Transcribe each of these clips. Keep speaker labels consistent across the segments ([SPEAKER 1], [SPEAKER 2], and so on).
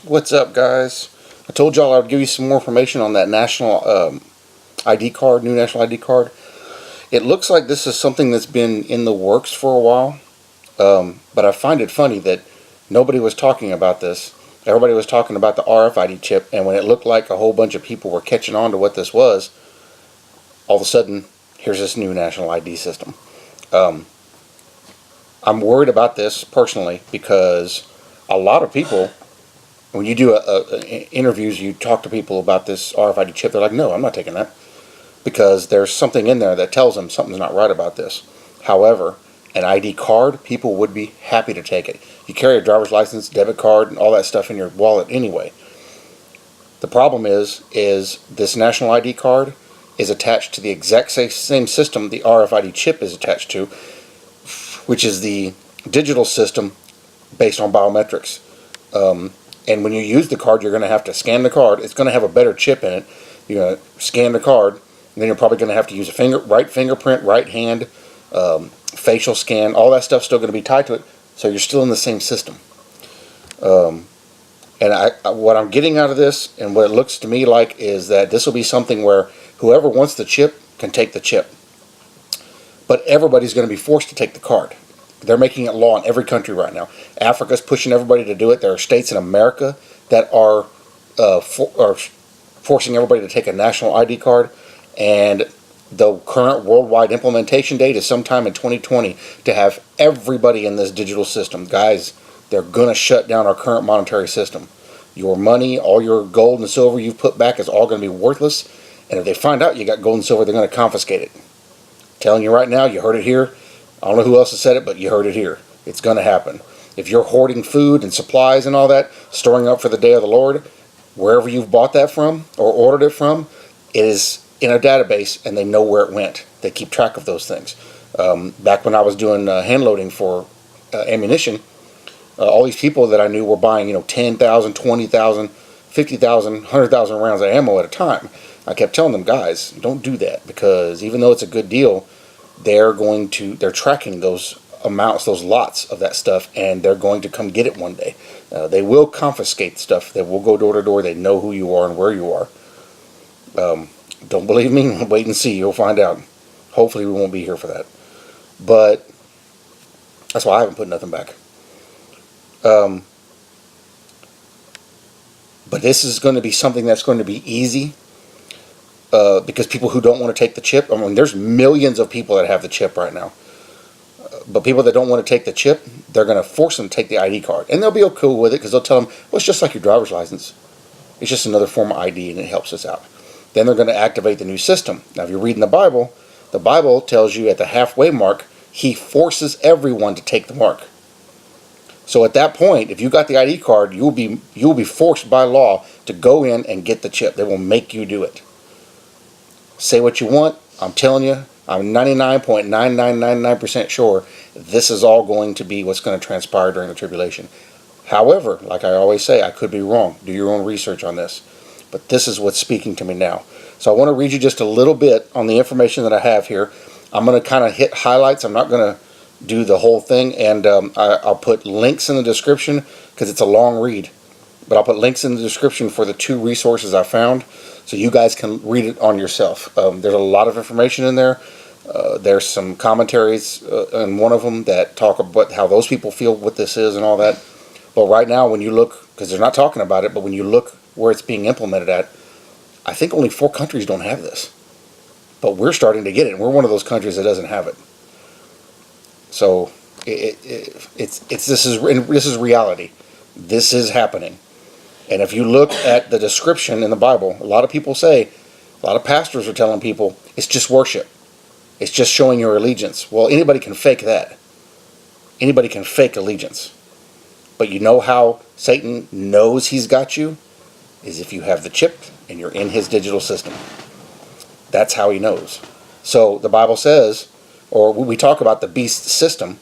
[SPEAKER 1] What's up, guys? I told y'all I'd give you some more information on that national ID card, new national ID card. It looks like this is something that's been in the works for a while, but I find it funny that nobody was talking about this. Everybody was talking about the RFID chip, and when it looked like a whole bunch of people were catching on to what this was, all of a sudden, here's this new national ID system. I'm worried about this personally because a lot of people, when you do interviews, you talk to people about this RFID chip, they're like, no, I'm not taking that, because there's something in there that tells them something's not right about this. However, an ID card, people would be happy to take it. You carry a driver's license, debit card, and all that stuff in your wallet anyway. The problem is this national ID card is attached to the exact same system the RFID chip is attached to, which is the digital system based on biometrics. And when you use the card, you're going to have to scan the card. It's going to have a better chip in it. You're going to scan the card, and then you're probably going to have to use a right fingerprint, right hand, facial scan. All that stuff's still going to be tied to it, so you're still in the same system. And what I'm getting out of this, and what it looks to me like, is that this will be something where whoever wants the chip can take the chip. But everybody's going to be forced to take the card. They're making it law in every country right now. Africa's pushing everybody to do it. There are states in America that are forcing everybody to take a national ID card. And the current worldwide implementation date is sometime in 2020 to have everybody in this digital system. Guys, they're going to shut down our current monetary system. Your money, all your gold and silver you've put back is all going to be worthless. And if they find out you got gold and silver, they're going to confiscate it. Telling you right now, you heard it here. I don't know who else has said it, but you heard it here. It's going to happen. If you're hoarding food and supplies and all that, storing up for the day of the Lord, wherever you've bought that from or ordered it from, it is in a database, and they know where it went. They keep track of those things. Back when I was doing hand loading for ammunition, all these people that I knew were buying, 10,000, 20,000, 50,000, 100,000 rounds of ammo at a time. I kept telling them, guys, don't do that, because even though it's a good deal, they're tracking those amounts, those lots of that stuff, and they're going to come get it one day. They will confiscate stuff. They will go door to door. They know who you are and where you are. Don't believe me? Wait and see. You'll find out. Hopefully we won't be here for that. But that's why I haven't put nothing back. But this is going to be something that's going to be easy. Because people who don't want to take the chip, there's millions of people that have the chip right now. But people that don't want to take the chip, they're going to force them to take the ID card. And they'll be cool with it, because they'll tell them, well, it's just like your driver's license. It's just another form of ID, and it helps us out. Then they're going to activate the new system. Now, if you're reading the Bible tells you at the halfway mark, he forces everyone to take the mark. So at that point, if you got the ID card, you'll be forced by law to go in and get the chip. They will make you do it. Say what you want. I'm telling you, I'm 99.9999% sure this is all going to be what's going to transpire during the tribulation. However, like I always say, I could be wrong. Do your own research on this. But this is what's speaking to me now. So I want to read you just a little bit on the information that I have here. I'm going to kind of hit highlights. I'm not going to do the whole thing. And I'll put links in the description, because it's a long read. But I'll put links in the description for the 2 resources I found, so you guys can read it on yourself. There's a lot of information in there. There's some commentaries in one of them that talk about how those people feel what this is and all that. But right now, when you look, because they're not talking about it, but when you look where it's being implemented at, I think only 4 countries don't have this. But we're starting to get it, and we're one of those countries that doesn't have it. So this is reality. This is happening. And if you look at the description in the Bible, a lot of pastors are telling people, it's just worship. It's just showing your allegiance. Well, anybody can fake that. Anybody can fake allegiance. But you know how Satan knows he's got you? Is if you have the chip and you're in his digital system. That's how he knows. So the Bible says, or we talk about the beast system,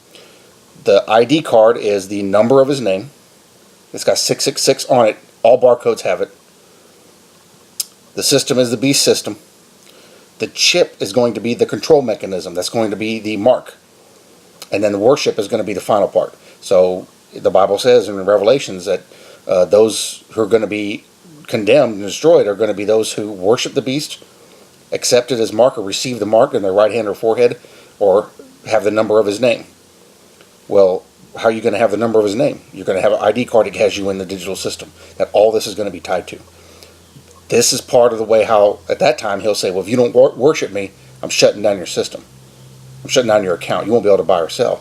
[SPEAKER 1] the ID card is the number of his name. It's got 666 on it. All barcodes have it. The system is the beast system. The chip is going to be the control mechanism. That's going to be the mark. And then the worship is going to be the final part. So The Bible says in Revelations that those who are going to be condemned and destroyed are going to be those who worship the beast, accept it as mark, or receive the mark in their right hand or forehead, or have the number of his name. Well, how are you going to have the number of his name? You're going to have an ID card that has you in the digital system. That all this is going to be tied to. This is part of the way how, at that time, he'll say, well, if you don't worship me, I'm shutting down your system. I'm shutting down your account. You won't be able to buy or sell.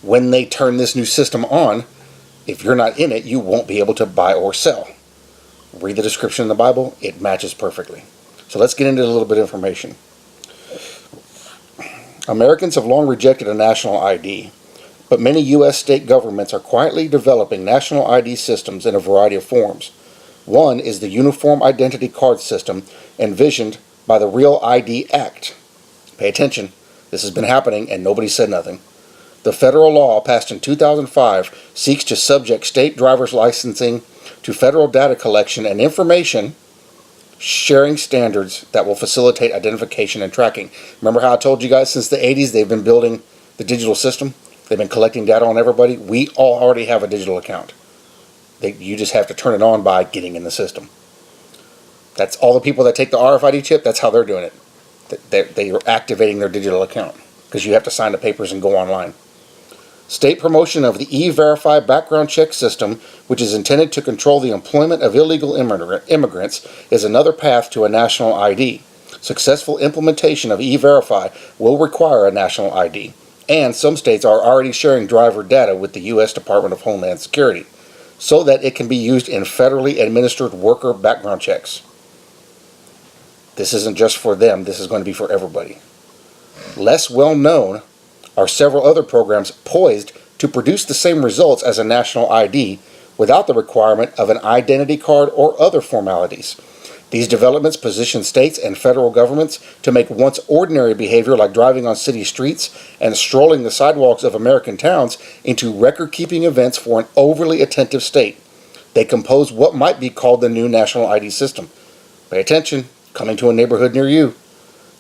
[SPEAKER 1] When they turn this new system on, if you're not in it, you won't be able to buy or sell. Read the description in the Bible. It matches perfectly. So let's get into a little bit of information. Americans have long rejected a national ID, but many U.S. state governments are quietly developing national ID systems in a variety of forms. One is the Uniform Identity Card System envisioned by the Real ID Act. Pay attention, this has been happening and nobody said nothing. The federal law passed in 2005 seeks to subject state driver's licensing to federal data collection and information sharing standards that will facilitate identification and tracking. Remember how I told you guys since the 80s they've been building the digital system? They've been collecting data on everybody. We all already have a digital account. You just have to turn it on by getting in the system. That's all the people that take the RFID chip, that's how they're doing it. They are activating their digital account because you have to sign the papers and go online. State promotion of the E-Verify background check system, which is intended to control the employment of illegal immigrants, is another path to a national ID. Successful implementation of E-Verify will require a national ID, and some states are already sharing driver data with the U.S. Department of Homeland Security, so that it can be used in federally administered worker background checks. This isn't just for them, this is going to be for everybody. Less well known are several other programs poised to produce the same results as a national ID without the requirement of an identity card or other formalities. These developments position states and federal governments to make once ordinary behavior like driving on city streets and strolling the sidewalks of American towns into record-keeping events for an overly attentive state. They compose what might be called the new national ID system. Pay attention, coming to a neighborhood near you.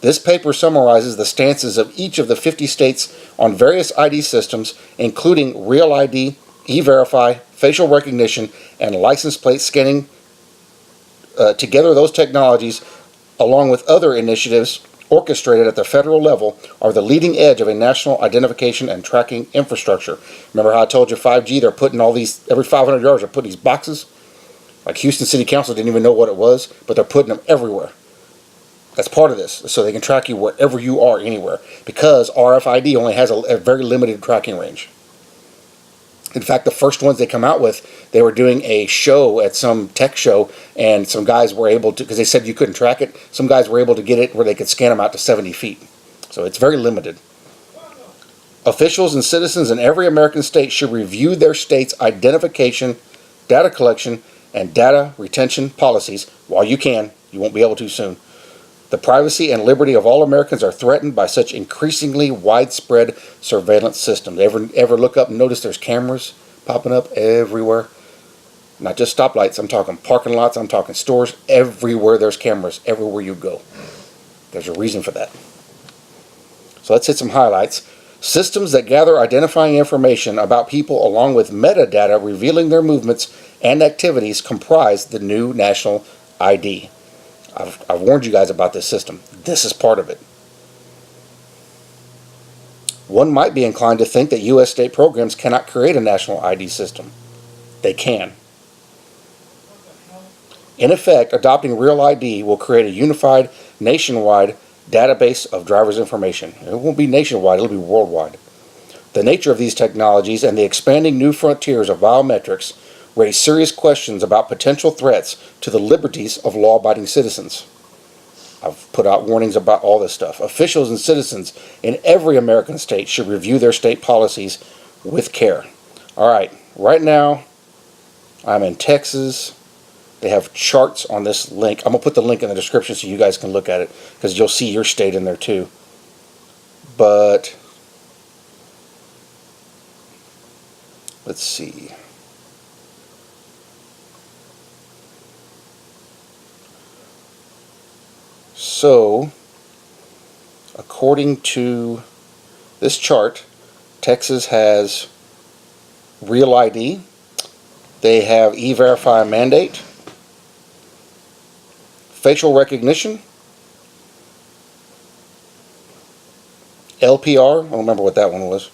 [SPEAKER 1] This paper summarizes the stances of each of the 50 states on various ID systems, including Real ID, E-Verify, facial recognition, and license plate scanning. Together, those technologies, along with other initiatives orchestrated at the federal level, are the leading edge of a national identification and tracking infrastructure. Remember how I told you 5G, they're putting all these, every 500 yards they're putting these boxes? Like Houston City Council didn't even know what it was, but they're putting them everywhere. That's part of this, so they can track you wherever you are, anywhere, because RFID only has a very limited tracking range. In fact, the first ones they come out with, they were doing a show at some tech show, and some guys were able to, because they said you couldn't track it, some guys were able to get it where they could scan them out to 70 feet. So it's very limited. Officials and citizens in every American state should review their state's identification, data collection, and data retention policies while you can. You won't be able to soon. The privacy and liberty of all Americans are threatened by such increasingly widespread surveillance systems. Ever look up and notice there's cameras popping up everywhere? Not just stoplights, I'm talking parking lots, I'm talking stores. Everywhere there's cameras, everywhere you go. There's a reason for that. So let's hit some highlights. Systems that gather identifying information about people along with metadata revealing their movements and activities comprise the new national ID. I've warned you guys about this system. This is part of it. One might be inclined to think that U.S. state programs cannot create a national ID system. They can. In effect, adopting Real ID will create a unified, nationwide database of driver's information. It won't be nationwide, it'll be worldwide. The nature of these technologies and the expanding new frontiers of biometrics raise serious questions about potential threats to the liberties of law-abiding citizens. I've put out warnings about all this stuff. Officials and citizens in every American state should review their state policies with care. All right, right now I'm in Texas. They have charts on this link. I'm going to put the link in the description so you guys can look at it because you'll see your state in there too. But let's see. So, according to this chart, Texas has Real ID. They have E-Verify mandate, facial recognition, LPR, I don't remember what that one was,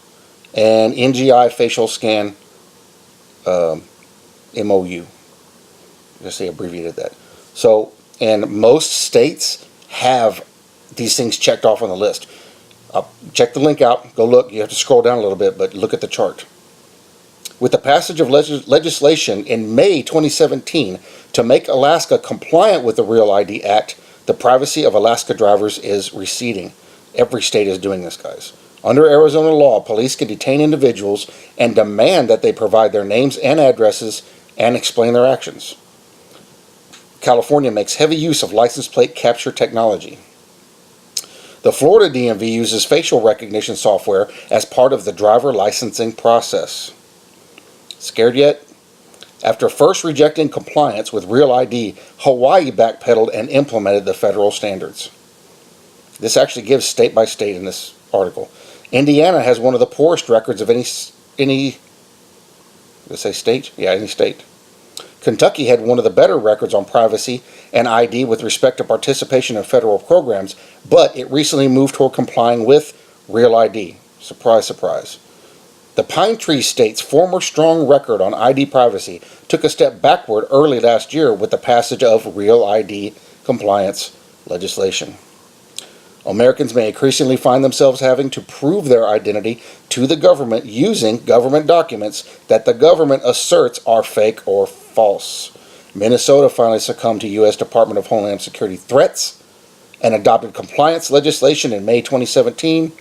[SPEAKER 1] and NGI facial scan MOU. Just say abbreviated that. So, and most states have these things checked off on the list. Check the link out. Go look. You have to scroll down a little bit, but look at the chart. With the passage of legislation in May 2017 to make Alaska compliant with the Real ID Act, the privacy of Alaska drivers is receding. Every state is doing this, guys. Under Arizona law, police can detain individuals and demand that they provide their names and addresses and explain their actions. California makes heavy use of license plate capture technology. The Florida DMV uses facial recognition software as part of the driver licensing process. Scared yet? After first rejecting compliance with Real ID, Hawaii backpedaled and implemented the federal standards. This actually gives state by state in this article. Indiana has one of the poorest records of any let's say state? Yeah, any state. Kentucky had one of the better records on privacy and ID with respect to participation in federal programs, but it recently moved toward complying with Real ID. Surprise, surprise. The Pine Tree State's former strong record on ID privacy took a step backward early last year with the passage of Real ID compliance legislation. Americans may increasingly find themselves having to prove their identity to the government using government documents that the government asserts are fake or false. Minnesota finally succumbed to U.S. Department of Homeland Security threats and adopted compliance legislation in May 2017.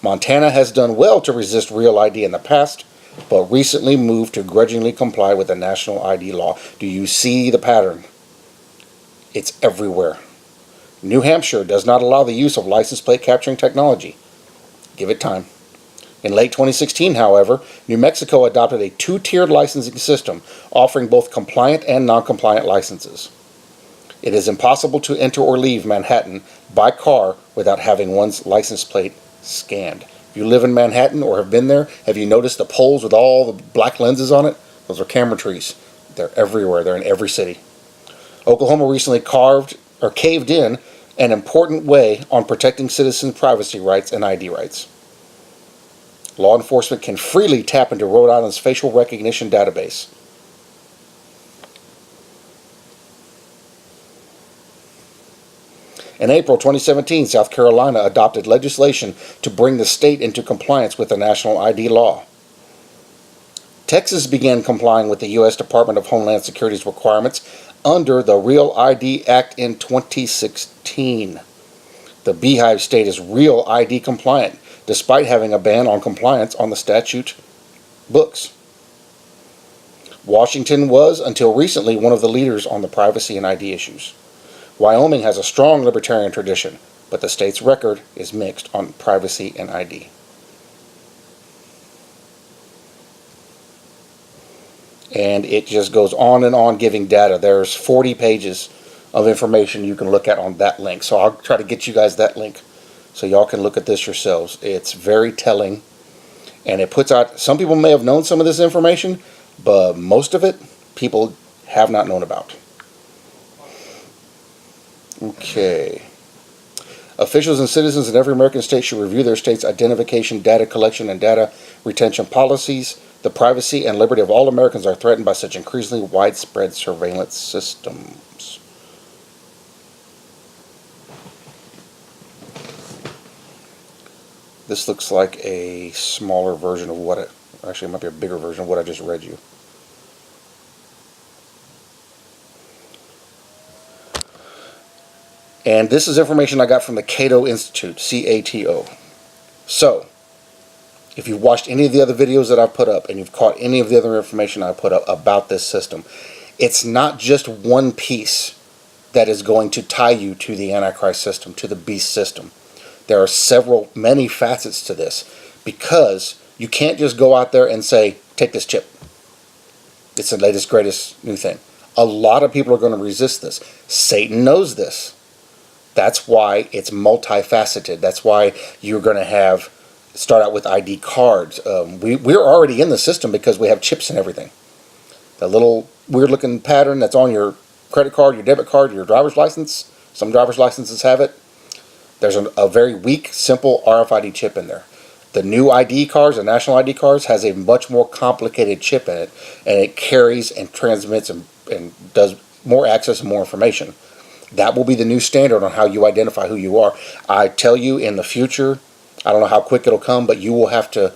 [SPEAKER 1] Montana has done well to resist Real ID in the past, but recently moved to grudgingly comply with the national ID law. Do you see the pattern? It's everywhere. New Hampshire does not allow the use of license plate capturing technology. Give it time. In late 2016, however, New Mexico adopted a two-tiered licensing system, offering both compliant and non-compliant licenses. It is impossible to enter or leave Manhattan by car without having one's license plate scanned. If you live in Manhattan or have been there, have you noticed the poles with all the black lenses on it? Those are camera trees. They're everywhere. They're in every city. Oklahoma recently caved in an important way on protecting citizens' privacy rights and ID rights. Law enforcement can freely tap into Rhode Island's facial recognition database. In April 2017, South Carolina adopted legislation to bring the state into compliance with the national ID law. Texas began complying with the U.S. Department of Homeland Security's requirements under the Real ID Act in 2016. The Beehive state is Real ID compliant, despite having a ban on compliance on the statute books. Washington was, until recently, one of the leaders on the privacy and ID issues. Wyoming has a strong libertarian tradition, but the state's record is mixed on privacy and ID. And it just goes on and on giving data. There's 40 pages of information you can look at on that link. So I'll try to get you guys that link so y'all can look at this yourselves. It's very telling, and it puts out, some people may have known some of this information, but most of it people have not known about. Okay. Officials and citizens in every American state should review their state's identification, data collection, and data retention policies. The privacy and liberty of all Americans are threatened by such increasingly widespread surveillance systems. This looks like a smaller version of what it, actually it might be a bigger version of what I just read you. And this is information I got from the Cato Institute, C-A-T-O. So, if you've watched any of the other videos that I've put up, and you've caught any of the other information I put up about this system, it's not just one piece that is going to tie you to the Antichrist system, to the beast system. There are many facets to this, because you can't just go out there and say, take this chip. It's the latest, greatest new thing. A lot of people are going to resist this. Satan knows this. That's why it's multifaceted. That's why you're going to have start out with ID cards. We're already in the system because we have chips and everything. The little weird looking pattern that's on your credit card, your debit card, your driver's license. Some driver's licenses have it. There's a very weak, simple RFID chip in there. The new ID cards, the national ID cards, has a much more complicated chip in it, and it carries and transmits and does more access and more information. That will be the new standard on how you identify who you are. I tell you, in the future, I don't know how quick it'll come, but you will have to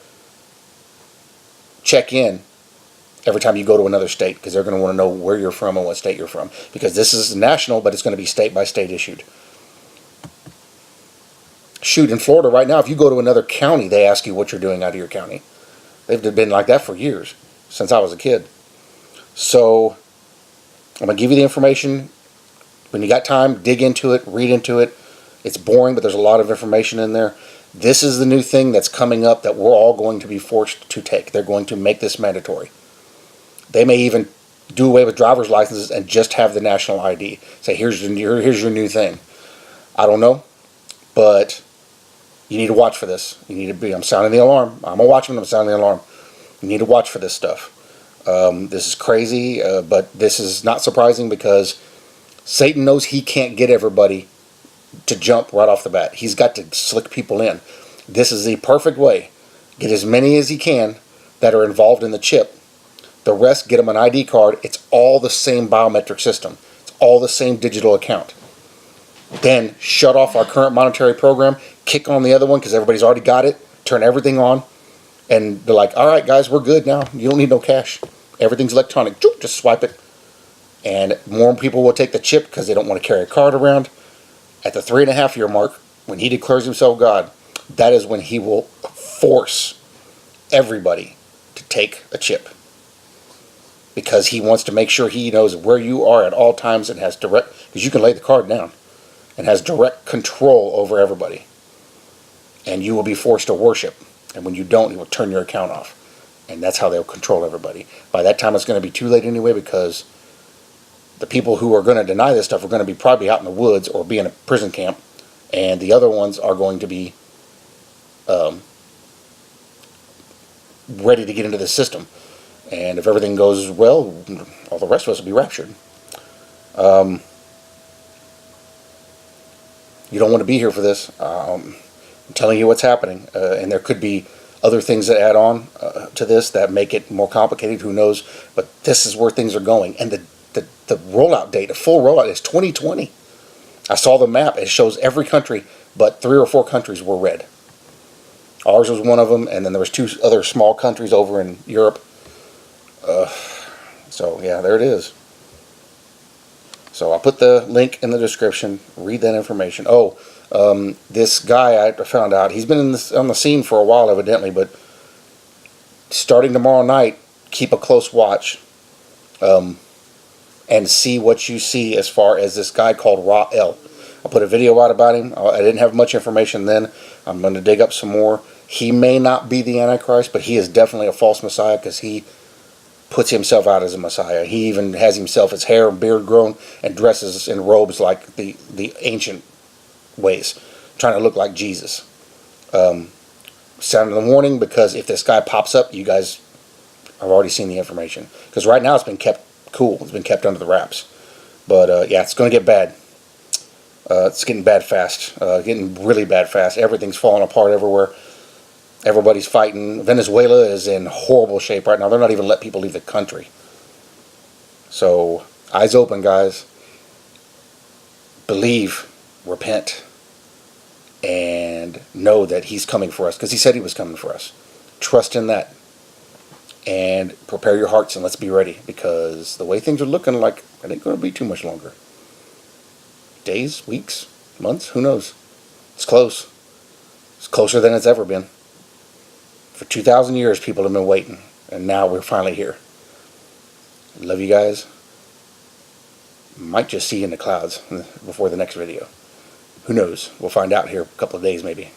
[SPEAKER 1] check in every time you go to another state, because they're going to want to know where you're from and what state you're from. Because this is national, but it's going to be state by state issued. Shoot, in Florida right now, if you go to another county, they ask you what you're doing out of your county. They've been like that for years, since I was a kid. So, I'm going to give you the information. When you got time, dig into it, read into it. It's boring, but there's a lot of information in there. This is the new thing that's coming up that we're all going to be forced to take. They're going to make this mandatory. They may even do away with driver's licenses and just have the national ID. Say, here's your new thing. I don't know, but you need to watch for this. You need to be, I'm sounding the alarm. I'm a watchman, I'm sounding the alarm. You need to watch for this stuff. This is crazy, but this is not surprising because Satan knows he can't get everybody to jump right off the bat. He's got to slick people in. This is the perfect way. Get as many as he can that are involved in the chip. The rest, get them an ID card. It's all the same biometric system. It's all the same digital account. Then shut off our current monetary program, kick on the other one because everybody's already got it, turn everything on, and they're like, all right, guys, we're good now. You don't need no cash. Everything's electronic. Just swipe it. And more people will take the chip because they don't want to carry a card around. At the 3.5-year mark, when he declares himself God, that is when he will force everybody to take a chip. Because he wants to make sure he knows where you are at all times and has direct, because you can lay the card down, and has direct control over everybody. And you will be forced to worship. And when you don't, he will turn your account off. And that's how they'll control everybody. By that time, it's going to be too late anyway, because the people who are going to deny this stuff are going to be probably out in the woods or be in a prison camp, and the other ones are going to be ready to get into the system. And if everything goes well, all the rest of us will be raptured. You don't want to be here for this. I'm telling you what's happening, and there could be other things that add on to this that make it more complicated. Who knows? But this is where things are going, and the rollout date, the full rollout, is 2020. I saw the map. It shows every country, but 3 or 4 countries were red. Ours was one of them, and then there was 2 other small countries over in Europe. So yeah, there it is. So I'll put the link in the description. Read that information. Oh, this guy I found out, he's been on the scene for a while evidently, but starting tomorrow night, keep a close watch. And see what you see as far as this guy called Ra-El. I'll put a video out about him. I didn't have much information then. I'm going to dig up some more. He may not be the Antichrist, but he is definitely a false Messiah because he puts himself out as a Messiah. He even has himself, his hair and beard grown, and dresses in robes like the ancient ways, trying to look like Jesus. Sound in the warning, because if this guy pops up, you guys have already seen the information. Because right now it's been kept cool. It's been kept under the wraps. But yeah, it's going to get bad. It's getting bad fast. Getting really bad fast. Everything's falling apart everywhere. Everybody's fighting. Venezuela is in horrible shape right now. They're not even letting people leave the country. So, eyes open, guys. Believe, repent, and know that he's coming for us, because he said he was coming for us. Trust in that. And prepare your hearts and let's be ready, because the way things are looking, like, it ain't going to be too much longer. Days, weeks, months, who knows? It's close. It's closer than it's ever been. For 2,000 years, people have been waiting, and now we're finally here. Love you guys. Might just see you in the clouds before the next video. Who knows? We'll find out here in a couple of days maybe.